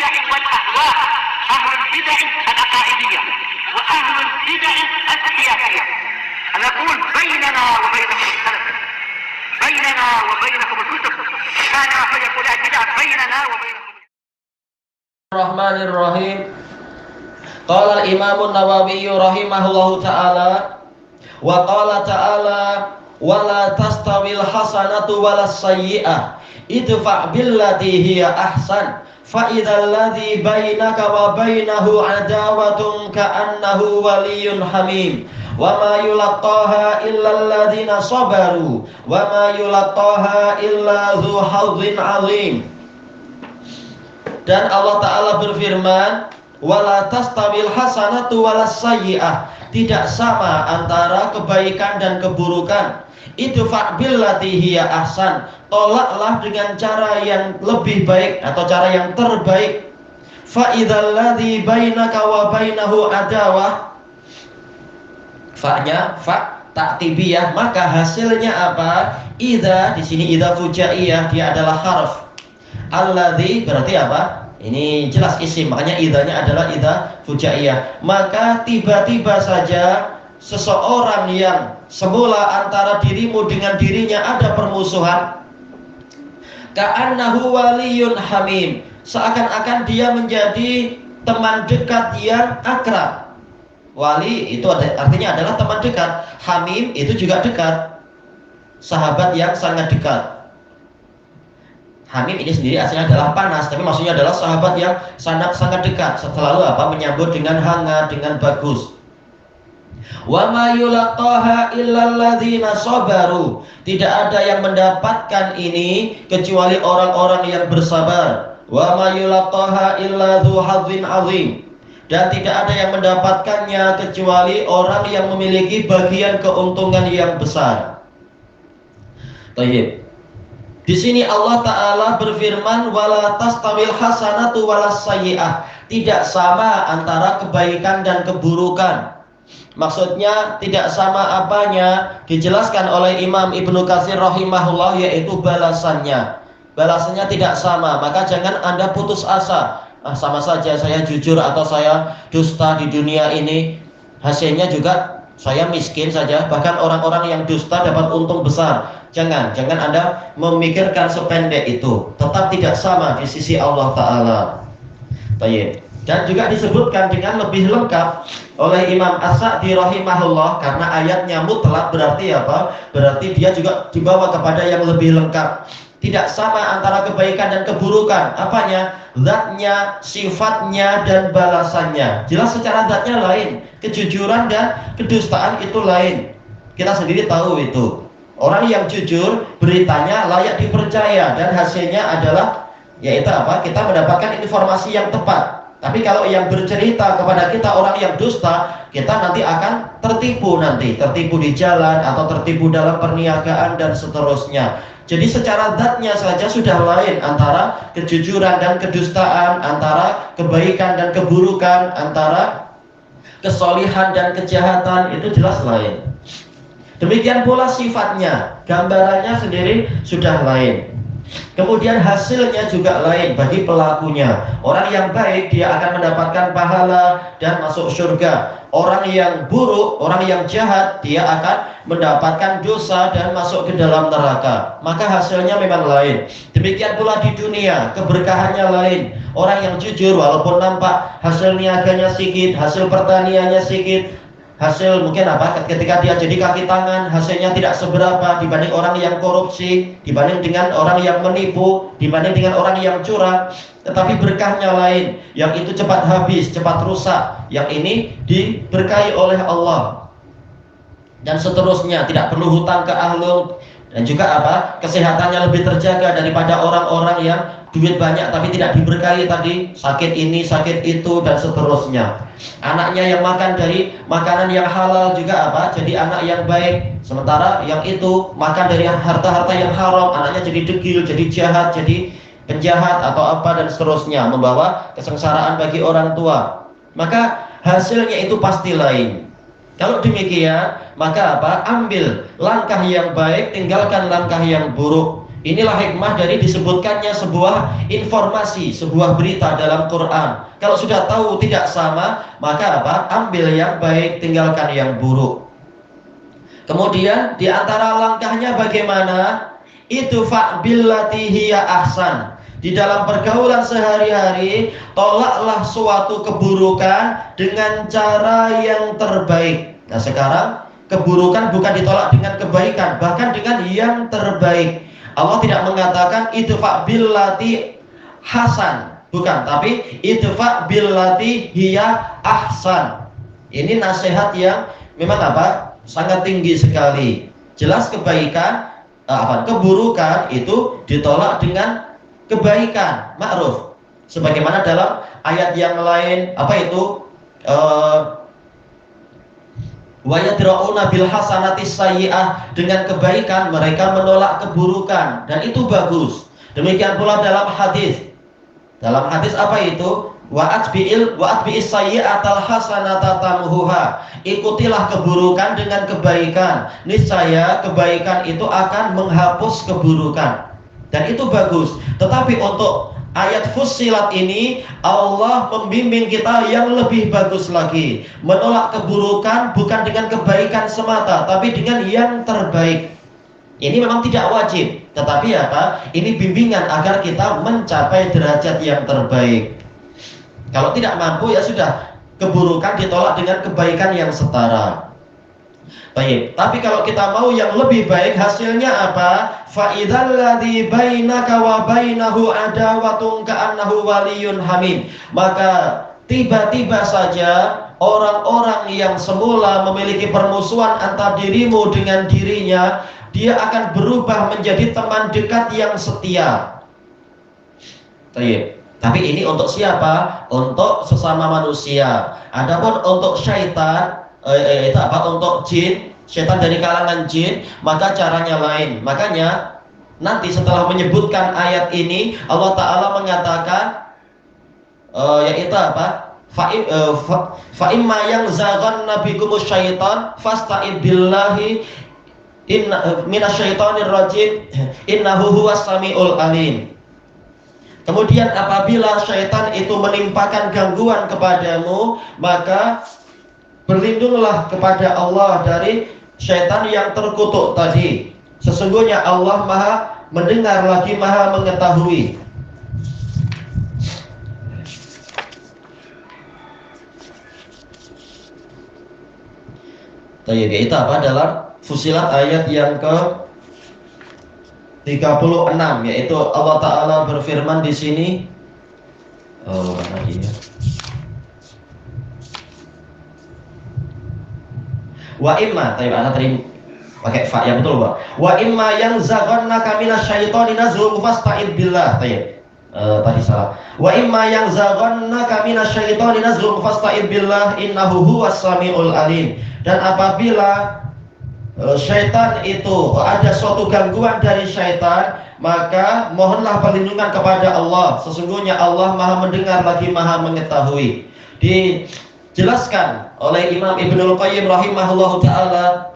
البدع والأهواء، أهل البدع العقائدية وأهل البدع السياسية. نقول بيننا وبينكم السلف، بيننا وبينكم الكتب، كان فيقول البدع بيننا وبينكم. الرحمن الرحيم. قال الإمام النووي رحمه الله تعالى وقال تعالى ولا تستوي الحسنة ولا السيئة ادفع بالتي هي أحسن فإذا الذي بينك وبينه عداوة كأنه ولي حميم وما يلقاها إلا الذين صبروا وما يلقاها إلا ذو حظ عظيم. Dan Allah Ta'ala berfirman, wala tastawil hasanatu walas sayyi'ah, tidak sama antara kebaikan dan keburukan. Idfa' billati hiya ahsan, tolaklah dengan cara yang lebih baik atau cara yang terbaik. Fa idzal ladzi bainaka wa bainahu adawah, fa-nya fa ta'tibiyah, maka hasilnya apa? Idza di sini idza fujaiyah, dia adalah harf. Alladzi berarti apa? Ini jelas isim, makanya idzanya adalah idza fujaiyah. Maka tiba-tiba saja seseorang yang semula antara dirimu dengan dirinya ada permusuhan, ka'annahu waliyun hamim, seakan-akan dia menjadi teman dekat yang akrab. Wali itu artinya adalah teman dekat, hamim itu juga dekat, sahabat yang sangat dekat. Hamim ini sendiri aslinya adalah panas, tapi maksudnya adalah sahabat yang sangat dekat, selalu menyambut dengan hangat, dengan bagus. Wa ma yulaqaha illal ladzina sabaru, tidak ada yang mendapatkan ini kecuali orang-orang yang bersabar. Wa ma yulaqaha illa dzu hadzin azim, dan tidak ada yang mendapatkannya kecuali orang yang memiliki bagian keuntungan yang besar. Baik. Di sini Allah Ta'ala berfirman wala tastawil hasanatu walas sayyi'ah, tidak sama antara kebaikan dan keburukan. Maksudnya tidak sama apanya, dijelaskan oleh Imam Ibnu Katsir rahimahullah, yaitu balasannya. Balasannya tidak sama, maka jangan Anda putus asa. Sama saja saya jujur atau saya dusta di dunia ini, hasilnya juga saya miskin saja. Bahkan orang-orang yang dusta dapat untung besar. Jangan Anda memikirkan sependek itu. Tetap tidak sama di sisi Allah Ta'ala. Baik. Dan juga disebutkan dengan lebih lengkap oleh Imam As-Sa'di rahimahullah, karena ayatnya mutlak berarti apa? Berarti dia juga dibawa kepada yang lebih lengkap. Tidak sama antara kebaikan dan keburukan. Apanya? Zatnya, sifatnya, dan balasannya. Jelas secara zatnya lain. Kejujuran dan kedustaan itu lain. Kita sendiri tahu itu. Orang yang jujur, beritanya layak dipercaya, dan hasilnya adalah yaitu apa? Kita mendapatkan informasi yang tepat. Tapi kalau yang bercerita kepada kita orang yang dusta, kita nanti akan tertipu di jalan atau tertipu dalam perniagaan dan seterusnya. Jadi secara zatnya saja sudah lain antara kejujuran dan kedustaan, antara kebaikan dan keburukan, antara kesolihan dan kejahatan, itu jelas lain. Demikian pula sifatnya, gambarannya sendiri sudah lain. Kemudian hasilnya juga lain bagi pelakunya. Orang yang baik dia akan mendapatkan pahala dan masuk surga. Orang yang buruk, orang yang jahat, dia akan mendapatkan dosa dan masuk ke dalam neraka. Maka hasilnya memang lain. Demikian pula di dunia, keberkahannya lain. Orang yang jujur walaupun nampak hasil niaganya sedikit, hasil pertaniannya sedikit, hasil mungkin ketika dia jadi kaki tangan, hasilnya tidak seberapa dibanding orang yang korupsi, dibanding dengan orang yang menipu, dibanding dengan orang yang curang. Tetapi berkahnya lain, yang itu cepat habis, cepat rusak. Yang ini diberkahi oleh Allah. Dan seterusnya, tidak perlu hutang ke ahli, dan juga kesehatannya lebih terjaga daripada orang-orang yang duit banyak tapi tidak diberkahi tadi, sakit ini, sakit itu, dan seterusnya. Anaknya yang makan dari makanan yang halal juga jadi anak yang baik. Sementara yang itu makan dari harta-harta yang haram, anaknya jadi degil, jadi jahat, jadi penjahat atau dan seterusnya, membawa kesengsaraan bagi orang tua. Maka hasilnya itu pasti lain. Kalau demikian, maka ambil langkah yang baik, tinggalkan langkah yang buruk. Inilah hikmah dari disebutkannya sebuah informasi, sebuah berita dalam Quran. Kalau sudah tahu tidak sama, maka apa? Ambil yang baik, tinggalkan yang buruk. Kemudian di antara langkahnya bagaimana? Idfa' billati hiya ahsan. Di dalam pergaulan sehari-hari, tolaklah suatu keburukan dengan cara yang terbaik. Nah, sekarang keburukan bukan ditolak dengan kebaikan, bahkan dengan yang terbaik. Allah tidak mengatakan idfa' billati hasan, bukan, tapi idfa' billati hiya ahsan. Ini nasihat yang memang apa? Sangat tinggi sekali. Jelas kebaikan, keburukan itu ditolak dengan kebaikan, ma'ruf. Sebagaimana dalam ayat yang lain, apa itu? Wa yadra'una bil hasanati sayyi'ah, dengan kebaikan mereka menolak keburukan, dan itu bagus. Demikian pula dalam hadis. Dalam hadis apa itu? Wa atbi'is sayyi'atal hasanata tamhuha. Ikutilah keburukan dengan kebaikan, niscaya kebaikan itu akan menghapus keburukan. Dan itu bagus. Tetapi untuk ayat Fussilat ini Allah membimbing kita yang lebih bagus lagi. Menolak keburukan bukan dengan kebaikan semata, tapi dengan yang terbaik. Ini memang tidak wajib, tetapi apa? Ini bimbingan agar kita mencapai derajat yang terbaik. Kalau tidak mampu ya sudah, keburukan ditolak dengan kebaikan yang setara. Baik, tapi kalau kita mau yang lebih baik, hasilnya apa? Fa'idzal ladzi bainaka wa bainahu adawatun ka'annahu waliyyun hamim. Maka tiba-tiba saja orang-orang yang semula memiliki permusuhan antara dirimu dengan dirinya, dia akan berubah menjadi teman dekat yang setia. Baik. Tapi ini untuk siapa? Untuk sesama manusia. Adapun untuk syaitan, itu apa? Untuk jin, syaitan dari kalangan jin, maka caranya lain. Makanya nanti setelah menyebutkan ayat ini, Allah Ta'ala mengatakan, yaitu apa? Fa'imma yang zagan nabikumus syaitan fasta'id billahi minasyaitonir rajim innahu huwas samiul alim. Kemudian apabila syaitan itu menimpakan gangguan kepadamu, maka berlindunglah kepada Allah dari syaitan yang terkutuk tadi. Sesungguhnya Allah Maha mendengar lagi Maha mengetahui. Itu apa? Dalam Fussilat ayat yang ke 36, yaitu Allah Ta'ala berfirman di sini. Mana ini? Wa imma, tadi pakai fa, ya betul Pak. Wa imma yang zaghannaka minasyaitoni nazghun fasta'id billah. Tadi salah. Wa imma yang zaghannaka minasyaitoni nazghun fasta'id billah innahu huwas samiul alim. Dan apabila syaitan itu ada suatu gangguan dari syaitan, maka mohonlah perlindungan kepada Allah. Sesungguhnya Allah Maha mendengar lagi Maha mengetahui. Dijelaskan oleh Imam Ibnul Qayyim rahimahullahu ta'ala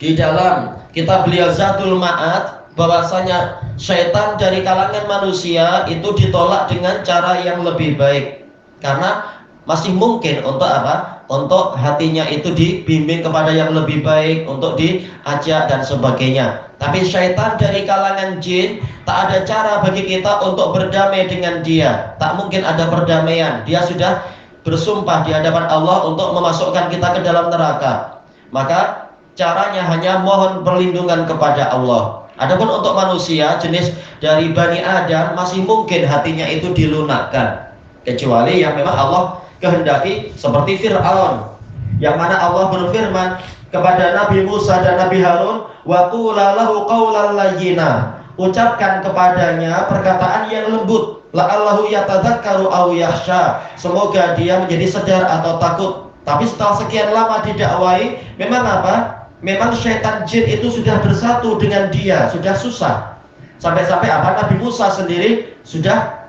di dalam kitab beliau Zadul Ma'ad, bahwasanya syaitan dari kalangan manusia itu ditolak dengan cara yang lebih baik, karena masih mungkin untuk apa? Untuk hatinya itu dibimbing kepada yang lebih baik, untuk diajak dan sebagainya. Tapi syaitan dari kalangan jin, tak ada cara bagi kita untuk berdamai dengan dia. Tak mungkin ada perdamaian. Dia sudah bersumpah di hadapan Allah untuk memasukkan kita ke dalam neraka. Maka caranya hanya mohon perlindungan kepada Allah. Adapun untuk manusia jenis dari Bani Adam, masih mungkin hatinya itu dilunakkan, kecuali yang memang Allah kehendaki, seperti Fir'aun, yang mana Allah berfirman kepada Nabi Musa dan Nabi Harun, wa qula lahu qawlan layyina, ucapkan kepadanya perkataan yang lembut, la'allahu yatadzakkaru aw yakhsha, semoga dia menjadi sadar atau takut. Tapi setelah sekian lama didakwai, memang apa? Memang syaitan jin itu sudah bersatu dengan dia, sudah susah. Sampai-sampai apa? Nabi Musa sendiri sudah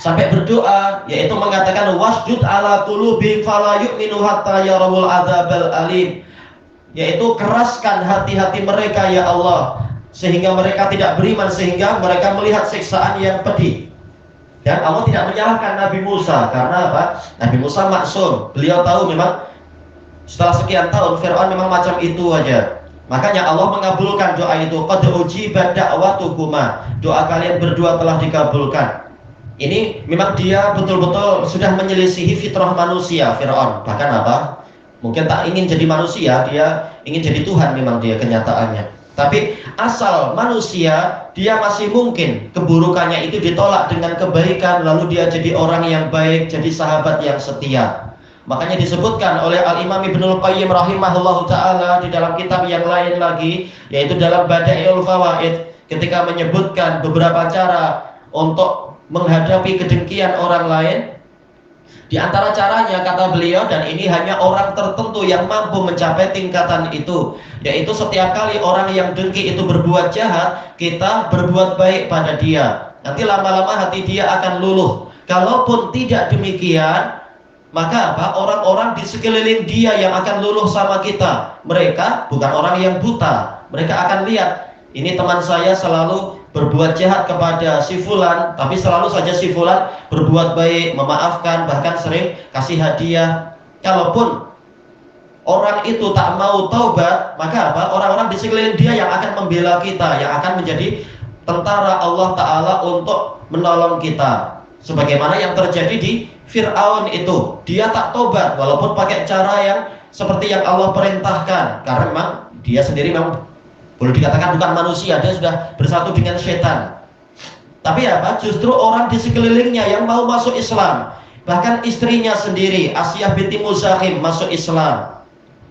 sampai berdoa, yaitu mengatakan wasjud ala qulubi fala yu'minu hatta yarawul adzabal alim, yaitu keraskan hati-hati mereka ya Allah, sehingga mereka tidak beriman, sehingga mereka melihat siksaan yang pedih. Dan Allah tidak menyalahkan Nabi Musa karena apa? Nabi Musa maksum. Beliau tahu memang setelah sekian tahun Fir'aun memang macam itu aja. Makanya Allah mengabulkan doa itu. Qad ujibat da'watukuma. Doa kalian berdua telah dikabulkan. Ini memang dia betul-betul sudah menyelisihi fitrah manusia, Fir'aun. Bahkan apa? Mungkin tak ingin jadi manusia, dia ingin jadi Tuhan memang dia kenyataannya. Tapi asal manusia, dia masih mungkin keburukannya itu ditolak dengan kebaikan, lalu dia jadi orang yang baik, jadi sahabat yang setia. Makanya disebutkan oleh Al-Imam Ibnul Qayyim rahimahullahu ta'ala di dalam kitab yang lain lagi, yaitu dalam Bada'iul Fawaid, ketika menyebutkan beberapa cara untuk menghadapi kedengkian orang lain. Di antara caranya, kata beliau, dan ini hanya orang tertentu yang mampu mencapai tingkatan itu, yaitu setiap kali orang yang dengki itu berbuat jahat, kita berbuat baik pada dia. Nanti lama-lama hati dia akan luluh. Kalaupun tidak demikian, maka apa? Orang-orang di sekeliling dia yang akan luluh sama kita. Mereka bukan orang yang buta. Mereka akan lihat, ini teman saya selalu berbuat jahat kepada si fulan, tapi selalu saja si fulan berbuat baik, memaafkan, bahkan sering kasih hadiah. Kalaupun orang itu tak mau taubat, maka apa? Orang-orang di sekeliling dia yang akan membela kita, yang akan menjadi tentara Allah Ta'ala untuk menolong kita. Sebagaimana yang terjadi di Fir'aun itu, dia tak tobat walaupun pakai cara yang seperti yang Allah perintahkan, karena memang dia sendiri memang boleh dikatakan bukan manusia, dia sudah bersatu dengan setan. Tapi apa? Justru orang di sekelilingnya yang mau masuk Islam, bahkan istrinya sendiri Asiyah binti Muzahim masuk Islam,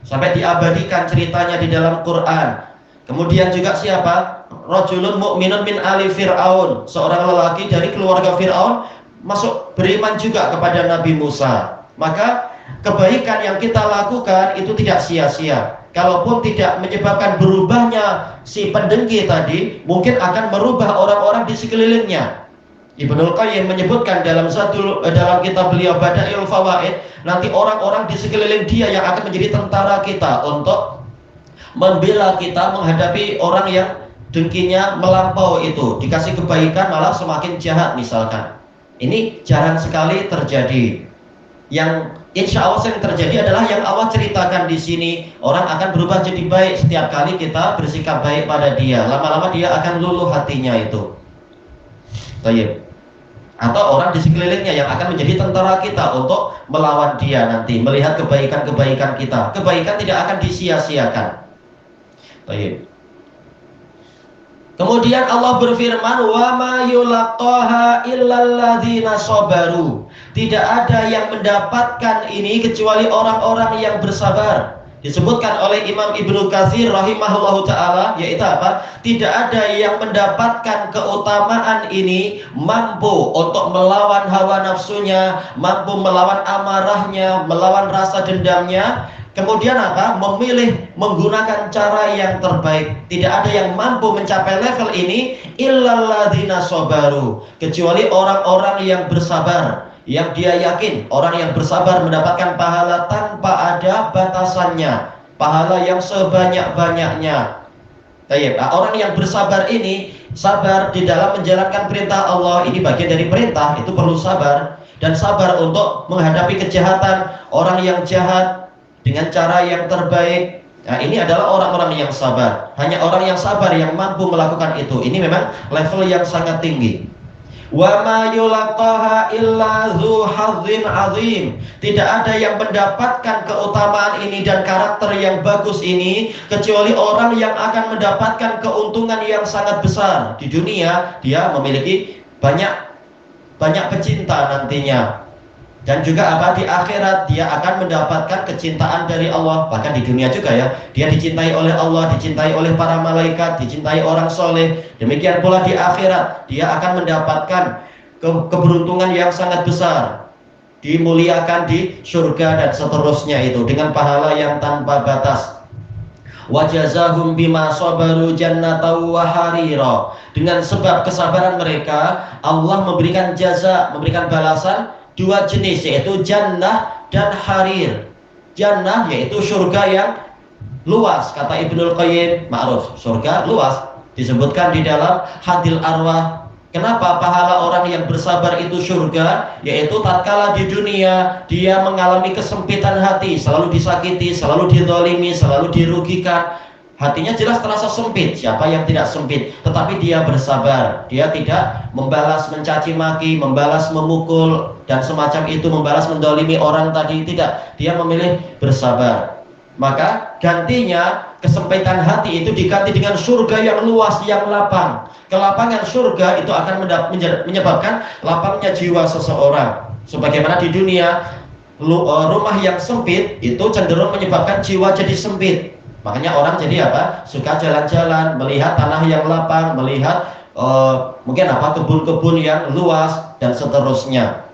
sampai diabadikan ceritanya di dalam Quran. Kemudian juga siapa? Rajulun mu'minun min ali Fir'aun, seorang lelaki dari keluarga Fir'aun masuk beriman juga kepada Nabi Musa. Maka kebaikan yang kita lakukan itu tidak sia-sia. Kalaupun tidak menyebabkan berubahnya si pendengki tadi, mungkin akan merubah orang-orang di sekelilingnya. Ibnul Qayyim menyebutkan dalam kitab beliau Bada'iul Fawaid, nanti orang-orang di sekeliling dia yang akan menjadi tentara kita untuk membela kita menghadapi orang yang dengkinya melampau itu. Dikasih kebaikan malah semakin jahat misalkan. Ini jarang sekali terjadi. Yang insya Allah sering terjadi adalah yang Allah ceritakan di sini. Orang akan berubah jadi baik setiap kali kita bersikap baik pada dia. Lama-lama dia akan luluh hatinya itu. Baik. Atau orang di sekelilingnya yang akan menjadi tentara kita untuk melawan dia nanti, melihat kebaikan-kebaikan kita. Kebaikan tidak akan disia-siakan. Baik. Kemudian Allah berfirman, wa ma yulaqaha illal ladzina sabaru. Tidak ada yang mendapatkan ini kecuali orang-orang yang bersabar. Disebutkan oleh Imam Ibnu Katsir rahimahullahu taala, yaitu apa? Tidak ada yang mendapatkan keutamaan ini mampu untuk melawan hawa nafsunya, mampu melawan amarahnya, melawan rasa dendamnya. Kemudian apa? Memilih menggunakan cara yang terbaik. Tidak ada yang mampu mencapai level ini illal ladzina sabaru, kecuali orang-orang yang bersabar, yang dia yakin orang yang bersabar mendapatkan pahala tanpa ada batasannya, pahala yang sebanyak-banyaknya. Orang yang bersabar ini sabar di dalam menjalankan perintah Allah. Ini bagian dari perintah, itu perlu sabar. Dan sabar untuk menghadapi kejahatan orang yang jahat dengan cara yang terbaik. Nah, ini adalah orang-orang yang sabar. Hanya orang yang sabar yang mampu melakukan itu. Ini memang level yang sangat tinggi. Wa ma yulaqaha illa dzu hazzin azim. Tidak ada yang mendapatkan keutamaan ini dan karakter yang bagus ini kecuali orang yang akan mendapatkan keuntungan yang sangat besar. Di dunia dia memiliki banyak pecinta nantinya. Dan juga apa? Di akhirat dia akan mendapatkan kecintaan dari Allah. Bahkan di dunia juga ya, dia dicintai oleh Allah, dicintai oleh para malaikat, dicintai orang soleh. Demikian pula di akhirat dia akan mendapatkan keberuntungan yang sangat besar, dimuliakan di surga dan seterusnya itu dengan pahala yang tanpa batas. Wajazahum bima sabaru jannatan wa harira. Dengan sebab kesabaran mereka, Allah memberikan jaza, memberikan balasan dua jenis, yaitu jannah dan harir. Jannah yaitu surga yang luas, kata Ibnul Qayyim, ma'ruf, surga luas. Disebutkan di dalam hadil arwah, kenapa pahala orang yang bersabar itu surga, yaitu tatkala di dunia dia mengalami kesempitan hati, selalu disakiti, selalu dizalimi, selalu dirugikan. Hatinya jelas terasa sempit. Siapa yang tidak sempit? Tetapi dia bersabar. Dia tidak membalas mencaci maki, membalas memukul, dan semacam itu, membalas mendolimi orang tadi. Tidak. Dia memilih bersabar. Maka gantinya kesempitan hati itu diganti dengan surga yang luas, yang lapang. Kelapangan surga itu akan menyebabkan lapangnya jiwa seseorang. Sebagaimana di dunia, rumah yang sempit itu cenderung menyebabkan jiwa jadi sempit. Makanya orang jadi apa? Suka jalan-jalan, melihat tanah yang lapang, melihat mungkin apa, kebun-kebun yang luas dan seterusnya.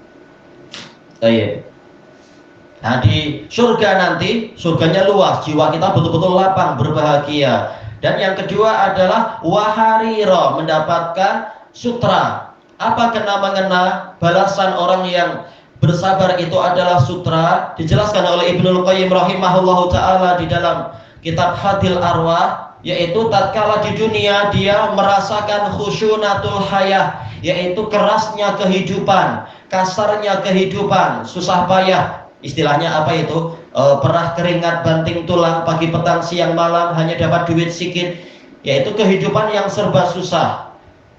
Nah, di surga nanti, surganya luas, jiwa kita betul-betul lapang, berbahagia. Dan yang kedua adalah wahariro, mendapatkan sutra. Apa kena-mengena balasan orang yang bersabar itu adalah sutra? Dijelaskan oleh Ibnul Qayyim rahimahullahu ta'ala di dalam kitab Hadil Arwah, yaitu tatkala di dunia dia merasakan khusyunatul hayah, yaitu kerasnya kehidupan, kasarnya kehidupan, susah payah. Istilahnya apa itu? Perah keringat banting tulang, pagi petang siang malam hanya dapat duit sedikit, yaitu kehidupan yang serba susah.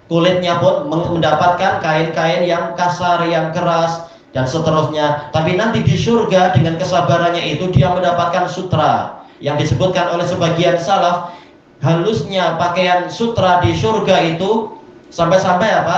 Kulitnya pun mendapatkan kain-kain yang kasar, yang keras, dan seterusnya. Tapi nanti di surga dengan kesabarannya itu dia mendapatkan sutra. Yang disebutkan oleh sebagian salaf, halusnya pakaian sutra di surga itu sampai-sampai apa?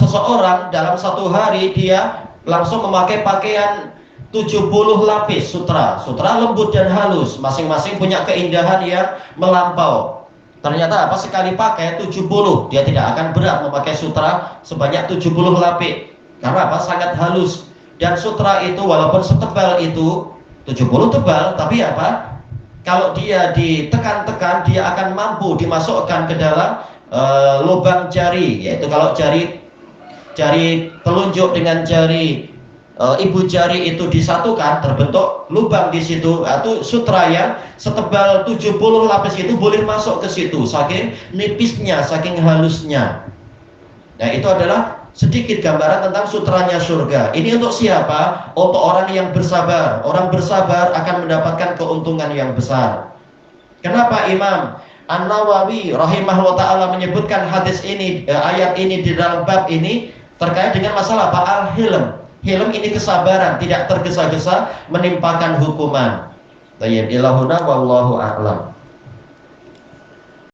Seseorang dalam satu hari dia langsung memakai pakaian 70 lapis sutra. Sutra lembut dan halus, masing-masing punya keindahan yang melampau. Ternyata apa? Sekali pakai 70, dia tidak akan berat memakai sutra sebanyak 70 lapis. Karena apa? Sangat halus. Dan sutra itu walaupun setebal itu, 70 tebal, tapi apa? Kalau dia ditekan-tekan, dia akan mampu dimasukkan ke dalam lubang jari, yaitu kalau jari telunjuk dengan jari ibu jari itu disatukan, terbentuk lubang di situ. Itu sutra yang setebal 70 lapis itu boleh masuk ke situ, saking nipisnya, saking halusnya. Nah, itu adalah sedikit gambaran tentang sutranya surga. Ini untuk siapa? Untuk orang yang bersabar. Orang bersabar akan mendapatkan keuntungan yang besar. Kenapa Imam An-Nawawi rahimahullah ta'ala menyebutkan hadis ini, ayat ini di dalam bab ini terkait dengan masalah apa? Al-hilm. Hilm ini kesabaran, tidak tergesa-gesa menimpakan hukuman. Tayyib ilahuna wallahu a'lam.